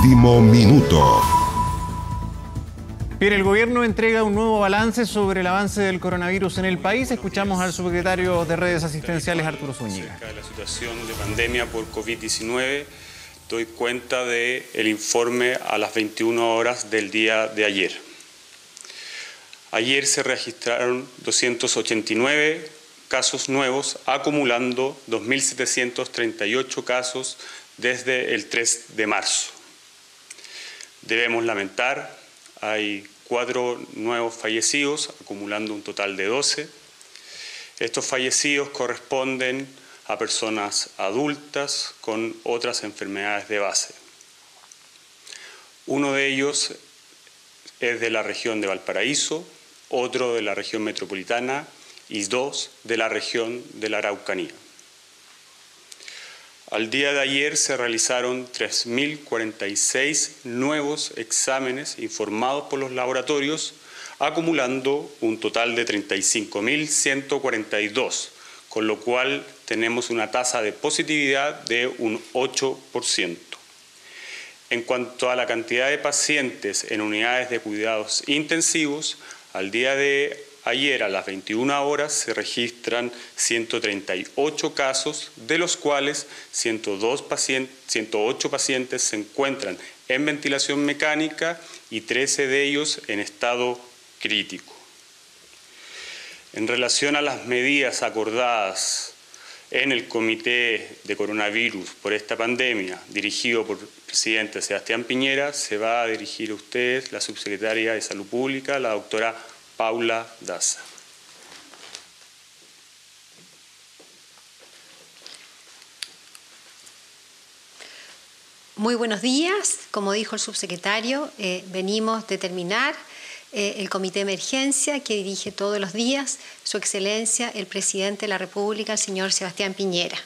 Último minuto. Bien, el gobierno entrega un nuevo balance sobre el avance del coronavirus en el país. Escuchamos al subsecretario de Redes Asistenciales, Arturo Zúñiga. Acerca de la situación de pandemia por COVID-19, doy cuenta del informe a las 21 horas del día de ayer. Ayer se registraron 289 casos nuevos, acumulando 2.738 casos desde el 3 de marzo. Debemos lamentar, hay 4 nuevos fallecidos, acumulando un total de 12. Estos fallecidos corresponden a personas adultas con otras enfermedades de base. Uno de ellos es de la región de Valparaíso, otro de la región metropolitana y 2 de la región de la Araucanía. Al día de ayer se realizaron 3.046 nuevos exámenes informados por los laboratorios, acumulando un total de 35.142, con lo cual tenemos una tasa de positividad de un 8%. En cuanto a la cantidad de pacientes en unidades de cuidados intensivos, al día de ayer a las 21 horas se registran 138 casos, de los cuales 108 pacientes se encuentran en ventilación mecánica y 13 de ellos en estado crítico. En relación a las medidas acordadas en el Comité de Coronavirus por esta pandemia, dirigido por el presidente Sebastián Piñera, se va a dirigir a ustedes la subsecretaria de Salud Pública, la doctora Paula Daza. Muy buenos días. Como dijo el subsecretario, venimos de terminar el comité de emergencia que dirige todos los días Su Excelencia, el Presidente de la República, el señor Sebastián Piñera.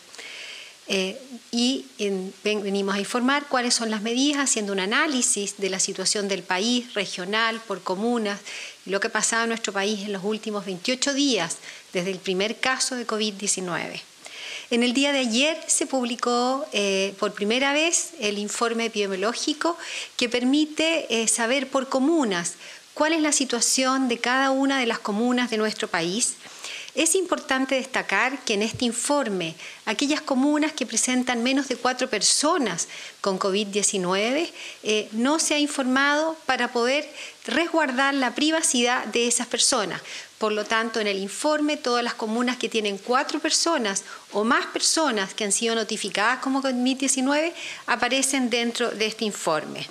Venimos a informar cuáles son las medidas, haciendo un análisis de la situación del país, regional, por comunas, y lo que ha pasado en nuestro país en los últimos 28 días, desde el primer caso de COVID-19. En el día de ayer se publicó por primera vez el informe epidemiológico que permite saber por comunas cuál es la situación de cada una de las comunas de nuestro país. Es importante destacar que en este informe, aquellas comunas que presentan menos de 4 personas con COVID-19, no se ha informado para poder resguardar la privacidad de esas personas. Por lo tanto, en el informe, todas las comunas que tienen 4 personas o más personas que han sido notificadas como COVID-19 aparecen dentro de este informe.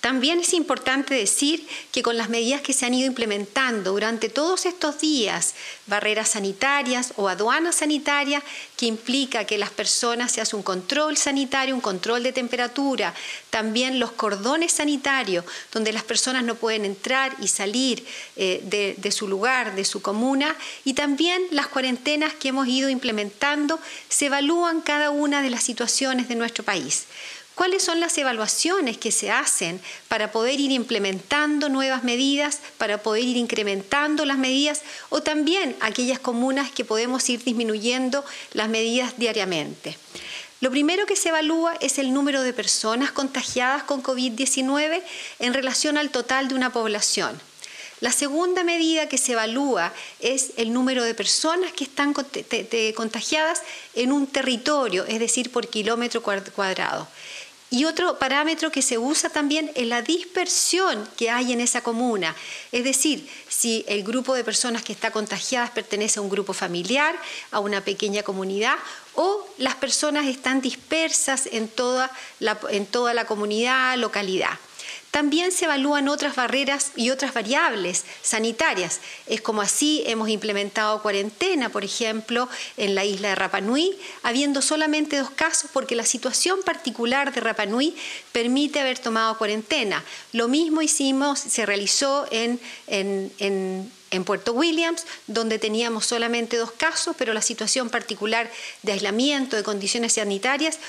También es importante decir que con las medidas que se han ido implementando durante todos estos días, barreras sanitarias o aduanas sanitarias, que implica que las personas se hace un control sanitario, un control de temperatura, también los cordones sanitarios, donde las personas no pueden entrar y salir de su lugar, de su comuna, y también las cuarentenas que hemos ido implementando, se evalúan cada una de las situaciones de nuestro país. ¿Cuáles son las evaluaciones que se hacen para poder ir implementando nuevas medidas, para poder ir incrementando las medidas o también aquellas comunas que podemos ir disminuyendo las medidas diariamente? Lo primero que se evalúa es el número de personas contagiadas con COVID-19 en relación al total de una población. La segunda medida que se evalúa es el número de personas que están contagiadas en un territorio, es decir, por kilómetro cuadrado. Y otro parámetro que se usa también es la dispersión que hay en esa comuna. Es decir, si el grupo de personas que está contagiadas pertenece a un grupo familiar, a una pequeña comunidad, o las personas están dispersas en toda la comunidad, localidad. También se evalúan otras barreras y otras variables sanitarias. Es como así hemos implementado cuarentena, por ejemplo, en la isla de Rapa Nui, habiendo solamente 2 casos porque la situación particular de Rapa Nui permite haber tomado cuarentena. Lo mismo se realizó en Puerto Williams, donde teníamos solamente 2 casos, pero la situación particular de aislamiento, de condiciones sanitarias,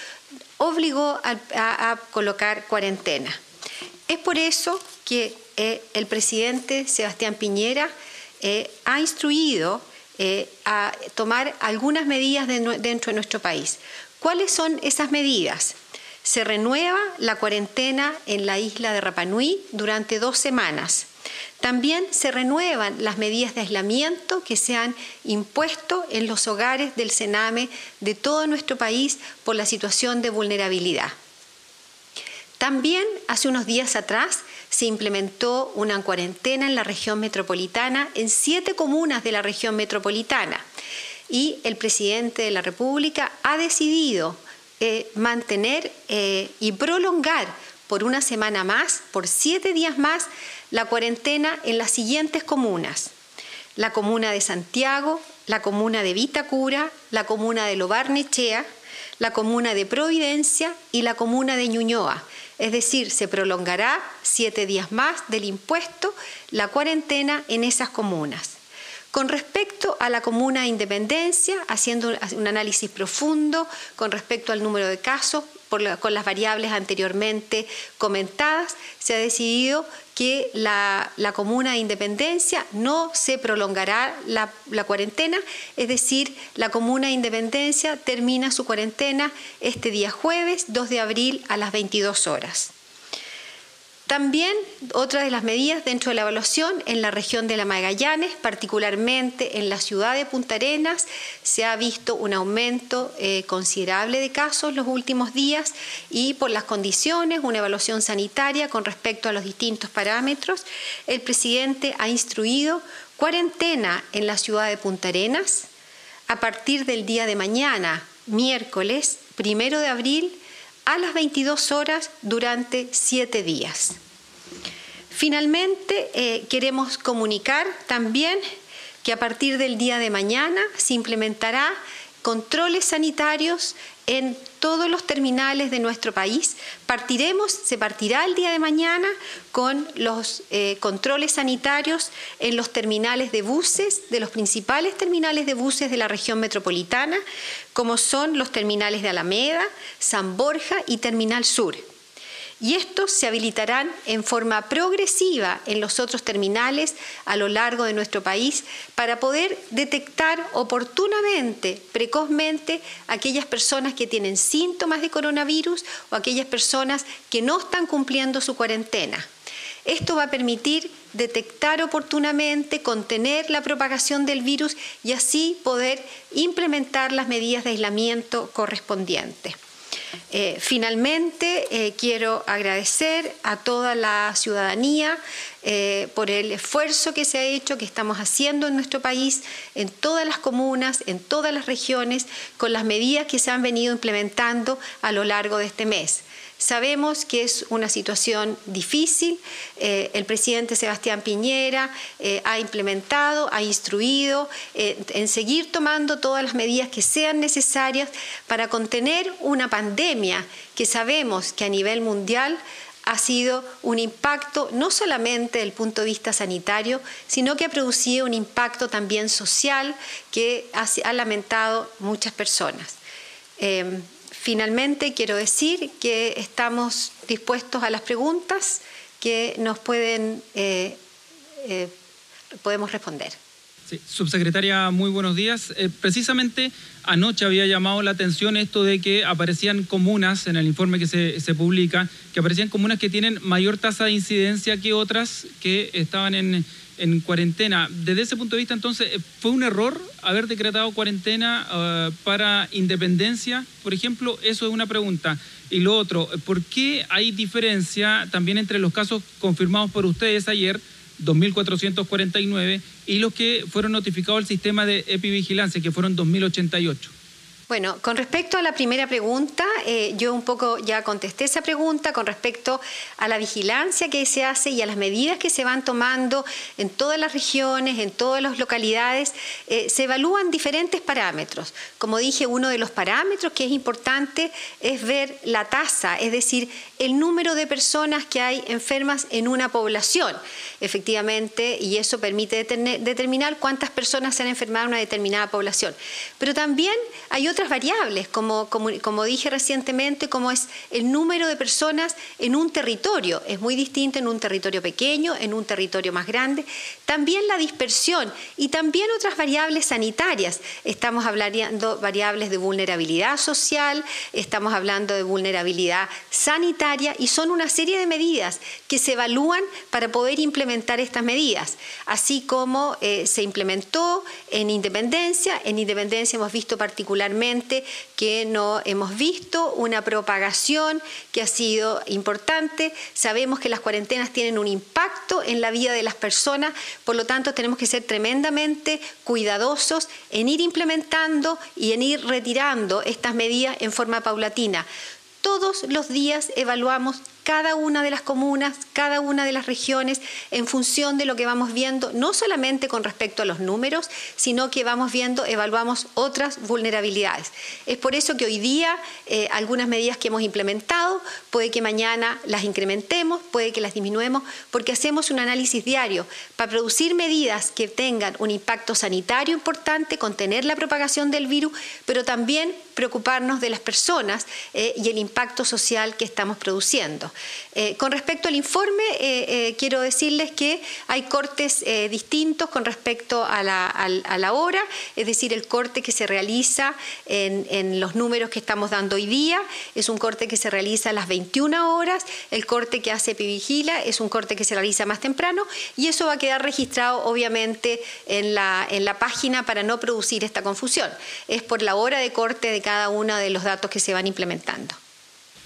obligó a colocar cuarentena. Es por eso que el presidente Sebastián Piñera ha instruido a tomar algunas medidas dentro de nuestro país. ¿Cuáles son esas medidas? Se renueva la cuarentena en la isla de Rapa Nui durante 2 semanas. También se renuevan las medidas de aislamiento que se han impuesto en los hogares del Sename de todo nuestro país por la situación de vulnerabilidad. También hace unos días atrás se implementó una cuarentena en la región metropolitana, en 7 comunas de la región metropolitana. Y el presidente de la República ha decidido mantener y prolongar por 1 semana más, por 7 días más, la cuarentena en las siguientes comunas: la comuna de Santiago, la comuna de Vitacura, la comuna de Lo-Barnechea, la comuna de Providencia y la comuna de Ñuñoa. Es decir, se prolongará 7 días más del impuesto la cuarentena en esas comunas. Con respecto a la comuna de Independencia, haciendo un análisis profundo con respecto al número de casos, con las variables anteriormente comentadas, se ha decidido que la comuna de Independencia no se prolongará la cuarentena, es decir, la comuna de Independencia termina su cuarentena este día jueves 2 de abril a las 22 horas. También otra de las medidas dentro de la evaluación en la región de la Magallanes, particularmente en la ciudad de Punta Arenas, se ha visto un aumento considerable de casos los últimos días y por las condiciones, una evaluación sanitaria con respecto a los distintos parámetros, el presidente ha instruido cuarentena en la ciudad de Punta Arenas a partir del día de mañana, miércoles 1 de abril, a las 22 horas durante 7 días. Finalmente, queremos comunicar también que a partir del día de mañana se implementará controles sanitarios en todos los terminales de nuestro país. Se partirá el día de mañana con los controles sanitarios en los terminales de buses, de los principales terminales de buses de la región metropolitana, como son los terminales de Alameda, San Borja y Terminal Sur. Y estos se habilitarán en forma progresiva en los otros terminales a lo largo de nuestro país para poder detectar oportunamente, precozmente, aquellas personas que tienen síntomas de coronavirus o aquellas personas que no están cumpliendo su cuarentena. Esto va a permitir detectar oportunamente, contener la propagación del virus y así poder implementar las medidas de aislamiento correspondientes. Finalmente, quiero agradecer a toda la ciudadanía por el esfuerzo que se ha hecho, que estamos haciendo en nuestro país, en todas las comunas, en todas las regiones, con las medidas que se han venido implementando a lo largo de este mes. Sabemos que es una situación difícil. El presidente Sebastián Piñera ha implementado, ha instruido en seguir tomando todas las medidas que sean necesarias para contener una pandemia que sabemos que a nivel mundial ha sido un impacto no solamente desde el punto de vista sanitario, sino que ha producido un impacto también social que ha lamentado muchas personas. Finalmente, quiero decir que estamos dispuestos a las preguntas que nos podemos responder. Sí, subsecretaria, muy buenos días. Precisamente anoche había llamado la atención esto de que aparecían comunas, en el informe que se publica, que aparecían comunas que tienen mayor tasa de incidencia que otras que estaban en cuarentena. Desde ese punto de vista, entonces, ¿fue un error haber decretado cuarentena para Independencia, por ejemplo? Eso es una pregunta. Y lo otro, ¿por qué hay diferencia también entre los casos confirmados por ustedes ayer, 2.449, y los que fueron notificados al sistema de epivigilancia, que fueron 2.088? Bueno, con respecto a la primera pregunta, yo un poco ya contesté esa pregunta con respecto a la vigilancia que se hace y a las medidas que se van tomando en todas las regiones, en todas las localidades. Se evalúan diferentes parámetros. Como dije, uno de los parámetros que es importante es ver la tasa, es decir, el número de personas que hay enfermas en una población, efectivamente, y eso permite determinar cuántas personas se han enfermado en una determinada población. Pero también hay otra otras variables, como dije recientemente, como es el número de personas en un territorio. Es muy distinto en un territorio pequeño, en un territorio más grande. También la dispersión y también otras variables sanitarias. Estamos hablando de variables de vulnerabilidad social, estamos hablando de vulnerabilidad sanitaria y son una serie de medidas que se evalúan para poder implementar estas medidas. Así como se implementó en Independencia. En Independencia hemos visto particularmente que no hemos visto una propagación que ha sido importante. Sabemos que las cuarentenas tienen un impacto en la vida de las personas, por lo tanto tenemos que ser tremendamente cuidadosos en ir implementando y en ir retirando estas medidas en forma paulatina. Todos los días evaluamos cada una de las comunas, cada una de las regiones, en función de lo que vamos viendo, no solamente con respecto a los números, sino que vamos viendo, evaluamos otras vulnerabilidades. Es por eso que hoy día algunas medidas que hemos implementado, puede que mañana las incrementemos, puede que las disminuemos, porque hacemos un análisis diario para producir medidas que tengan un impacto sanitario importante, contener la propagación del virus, pero también preocuparnos de las personas y el impacto social que estamos produciendo. Con respecto al informe, quiero decirles que hay cortes distintos con respecto a la hora, es decir, el corte que se realiza en los números que estamos dando hoy día es un corte que se realiza a las 21 horas, el corte que hace Epivigila es un corte que se realiza más temprano y eso va a quedar registrado obviamente en la página para no producir esta confusión. Es por la hora de corte de cada uno de los datos que se van implementando.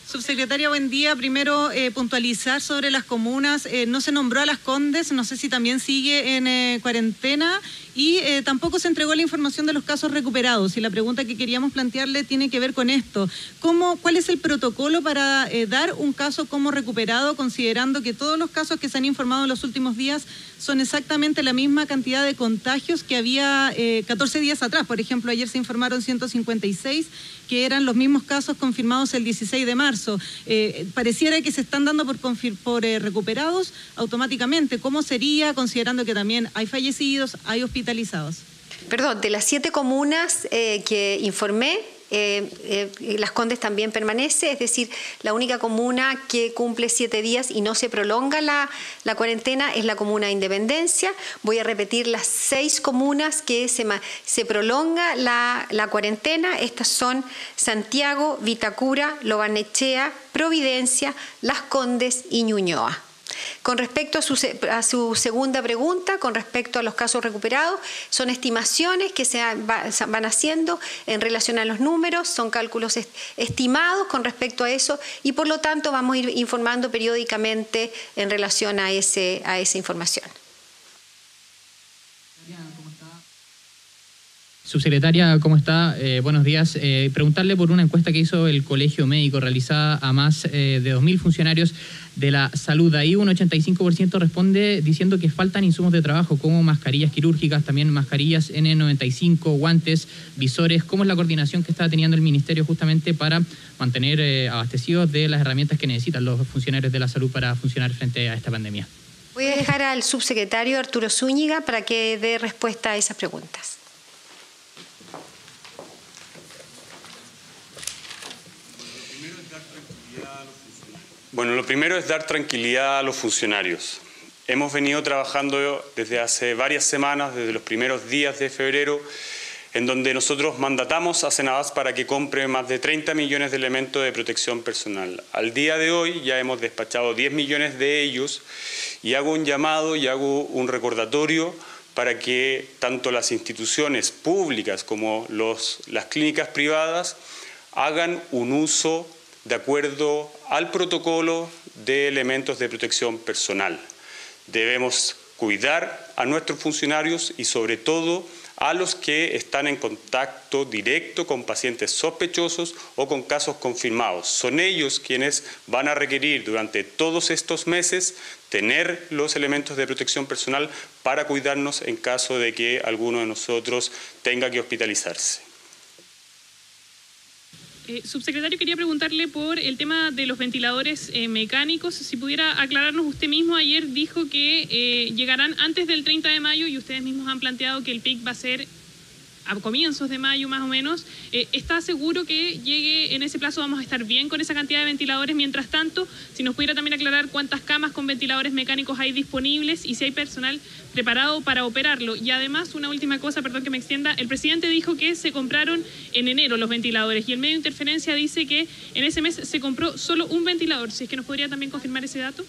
Subsecretaria, buen día. Primero, puntualizar sobre las comunas. No se nombró a Las Condes, no sé si también sigue en cuarentena y tampoco se entregó la información de los casos recuperados. Y la pregunta que queríamos plantearle tiene que ver con esto. ¿Cuál es el protocolo para dar un caso como recuperado, considerando que todos los casos que se han informado en los últimos días son exactamente la misma cantidad de contagios que había 14 días atrás? Por ejemplo, ayer se informaron 156, que eran los mismos casos confirmados el 16 de marzo. Pareciera que se están dando por recuperados automáticamente. ¿Cómo sería, considerando que también hay fallecidos, hay hospitalizados? Perdón, de las 7 comunas que informé, Las Condes también permanece, es decir, la única comuna que cumple 7 días y no se prolonga la cuarentena es la comuna de Independencia. Voy a repetir las 6 comunas que se prolonga la cuarentena. Estas son Santiago, Vitacura, Lobarnechea, Providencia, Las Condes y Ñuñoa. Con respecto a su segunda pregunta, con respecto a los casos recuperados, son estimaciones que se van haciendo en relación a los números, son cálculos estimados con respecto a eso y por lo tanto vamos a ir informando periódicamente en relación a esa información. Subsecretaria, ¿cómo está? Buenos días. Preguntarle por una encuesta que hizo el Colegio Médico realizada a más de 2.000 funcionarios de la salud. Ahí un 85% responde diciendo que faltan insumos de trabajo como mascarillas quirúrgicas, también mascarillas N95, guantes, visores. ¿Cómo es la coordinación que está teniendo el Ministerio justamente para mantener abastecidos de las herramientas que necesitan los funcionarios de la salud para funcionar frente a esta pandemia? Voy a dejar al subsecretario Arturo Zúñiga para que dé respuesta a esas preguntas. Bueno, lo primero es dar tranquilidad a los funcionarios. Hemos venido trabajando desde hace varias semanas, desde los primeros días de febrero, en donde nosotros mandatamos a Senabas para que compre más de 30 millones de elementos de protección personal. Al día de hoy ya hemos despachado 10 millones de ellos y hago un llamado y hago un recordatorio para que tanto las instituciones públicas como las clínicas privadas hagan un uso de acuerdo al protocolo de elementos de protección personal. Debemos cuidar a nuestros funcionarios y sobre todo a los que están en contacto directo con pacientes sospechosos o con casos confirmados. Son ellos quienes van a requerir durante todos estos meses tener los elementos de protección personal para cuidarnos en caso de que alguno de nosotros tenga que hospitalizarse. Subsecretario, quería preguntarle por el tema de los ventiladores mecánicos. Si pudiera aclararnos, usted mismo ayer dijo que llegarán antes del 30 de mayo y ustedes mismos han planteado que el pic va a ser a comienzos de mayo más o menos. ¿Está seguro que llegue en ese plazo vamos a estar bien con esa cantidad de ventiladores? Mientras tanto, si nos pudiera también aclarar cuántas camas con ventiladores mecánicos hay disponibles y si hay personal preparado para operarlo. Y además, una última cosa, perdón que me extienda, el presidente dijo que se compraron en enero los ventiladores y el medio de Interferencia dice que en ese mes se compró solo un ventilador. Si es que nos podría también confirmar ese dato.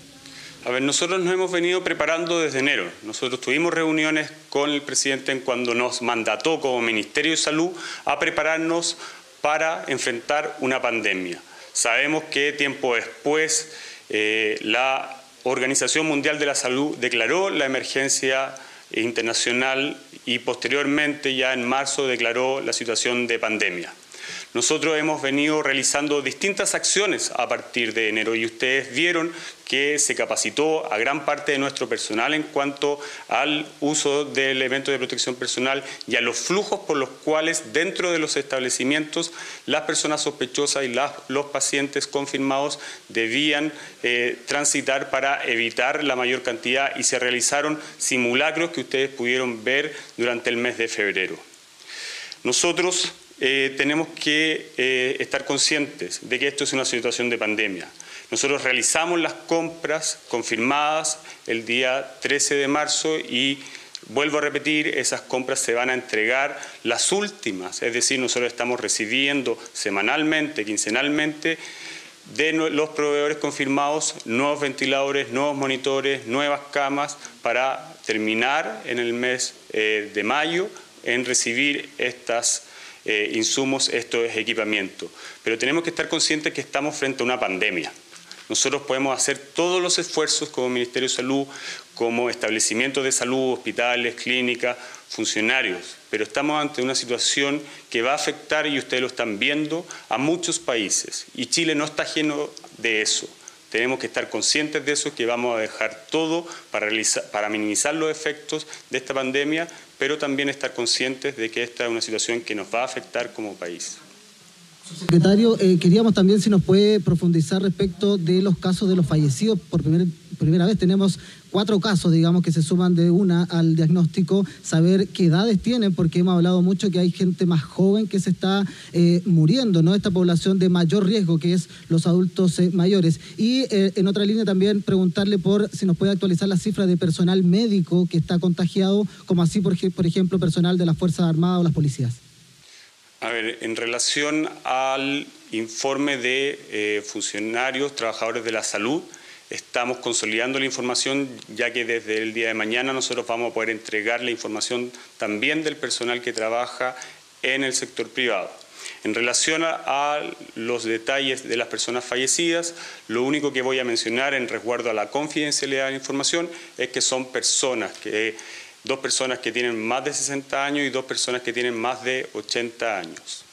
A ver, nosotros nos hemos venido preparando desde enero. Nosotros tuvimos reuniones con el presidente cuando nos mandató como Ministerio de Salud a prepararnos para enfrentar una pandemia. Sabemos que tiempo después la Organización Mundial de la Salud declaró la emergencia internacional y posteriormente ya en marzo declaró la situación de pandemia. Nosotros hemos venido realizando distintas acciones a partir de enero y ustedes vieron que se capacitó a gran parte de nuestro personal en cuanto al uso de elementos de protección personal y a los flujos por los cuales dentro de los establecimientos las personas sospechosas y los pacientes confirmados debían transitar para evitar la mayor cantidad y se realizaron simulacros que ustedes pudieron ver durante el mes de febrero. Nosotros tenemos que estar conscientes de que esto es una situación de pandemia. Nosotros realizamos las compras confirmadas el día 13 de marzo y vuelvo a repetir, esas compras se van a entregar las últimas, es decir, nosotros estamos recibiendo semanalmente, quincenalmente, de los proveedores confirmados nuevos ventiladores, nuevos monitores, nuevas camas para terminar en el mes de mayo en recibir estas insumos, estos equipamientos. Pero tenemos que estar conscientes que estamos frente a una pandemia. Nosotros podemos hacer todos los esfuerzos como Ministerio de Salud, como establecimientos de salud, hospitales, clínicas, funcionarios, pero estamos ante una situación que va a afectar, y ustedes lo están viendo, a muchos países. Y Chile no está ajeno de eso. Tenemos que estar conscientes de eso, que vamos a dejar todo para minimizar los efectos de esta pandemia, pero también estar conscientes de que esta es una situación que nos va a afectar como país. Secretario, queríamos también si nos puede profundizar respecto de los casos de los fallecidos. Por primera vez tenemos 4 casos, digamos, que se suman de una al diagnóstico, saber qué edades tienen, porque hemos hablado mucho que hay gente más joven que se está muriendo, ¿no? Esta población de mayor riesgo, que es los adultos mayores. Y en otra línea también preguntarle por si nos puede actualizar las cifras de personal médico que está contagiado, como así, por ejemplo, personal de las Fuerzas Armadas o las policías. A ver, en relación al informe de funcionarios, trabajadores de la salud, estamos consolidando la información, ya que desde el día de mañana nosotros vamos a poder entregar la información también del personal que trabaja en el sector privado. En relación a los detalles de las personas fallecidas, lo único que voy a mencionar en resguardo a la confidencialidad de la información es que son dos personas que tienen más de 60 años y 2 personas que tienen más de 80 años.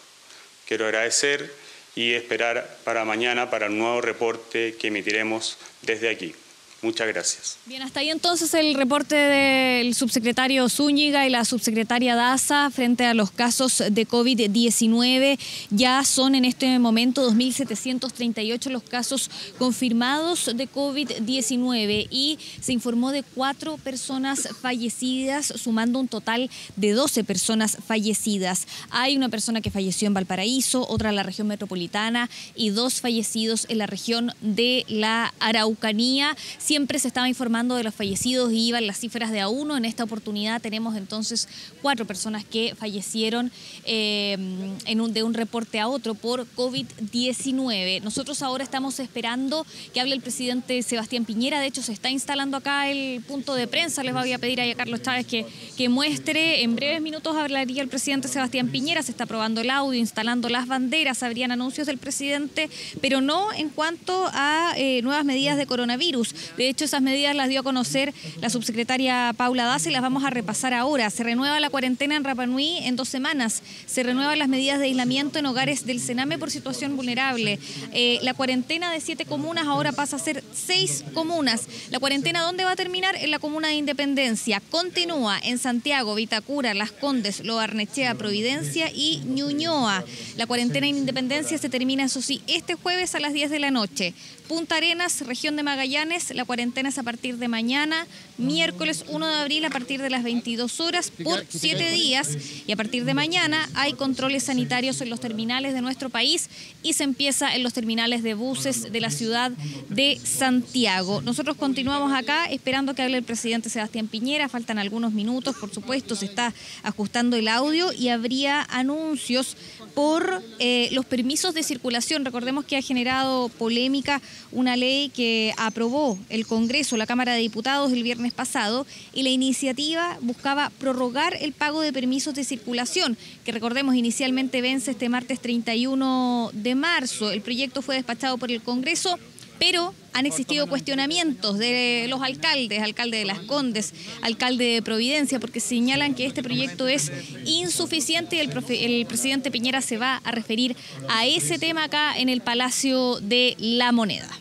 Quiero agradecer y esperar para mañana para el nuevo reporte que emitiremos desde aquí. Muchas gracias. Bien, hasta ahí entonces el reporte del subsecretario Zúñiga y la subsecretaria Daza frente a los casos de COVID-19. Ya son en este momento 2.738 los casos confirmados de COVID-19 y se informó de 4 personas fallecidas, sumando un total de 12 personas fallecidas. Hay una persona que falleció en Valparaíso, otra en la región metropolitana y 2 fallecidos en la región de la Araucanía. Siempre se estaba informando de los fallecidos y iban las cifras de a 1. En esta oportunidad tenemos entonces 4 personas que fallecieron de un reporte a otro por COVID-19. Nosotros ahora estamos esperando que hable el presidente Sebastián Piñera. De hecho, se está instalando acá el punto de prensa. Les voy a pedir a Carlos Chávez que muestre. En breves minutos hablaría el presidente Sebastián Piñera. Se está probando el audio, instalando las banderas. Habrían anuncios del presidente, pero no en cuanto a nuevas medidas de coronavirus. De hecho, esas medidas las dio a conocer la subsecretaria Paula Daza y las vamos a repasar ahora. Se renueva la cuarentena en Rapa Nui en 2 semanas. Se renuevan las medidas de aislamiento en hogares del Sename por situación vulnerable. La cuarentena de 7 comunas ahora pasa a ser 6 comunas. ¿La cuarentena dónde va a terminar? En la comuna de Independencia. Continúa en Santiago, Vitacura, Las Condes, Lo Barnechea, Providencia y Ñuñoa. La cuarentena en Independencia se termina, eso sí, este jueves a las 10 de la noche. Punta Arenas, región de Magallanes, la cuarentena es a partir de mañana, miércoles 1 de abril a partir de las 22 horas por 7 días, y a partir de mañana hay controles sanitarios en los terminales de nuestro país y se empieza en los terminales de buses de la ciudad de Santiago. Nosotros continuamos acá esperando que hable el presidente Sebastián Piñera, faltan algunos minutos, por supuesto, se está ajustando el audio y habría anuncios por los permisos de circulación. Recordemos que ha generado polémica una ley que aprobó el Congreso, la Cámara de Diputados, el viernes pasado, y la iniciativa buscaba prorrogar el pago de permisos de circulación, que recordemos inicialmente vence este martes 31 de marzo. El proyecto fue despachado por el Congreso, pero han existido cuestionamientos de los alcalde de Las Condes, alcalde de Providencia, porque señalan que este proyecto es insuficiente y el presidente Piñera se va a referir a ese tema acá en el Palacio de la Moneda.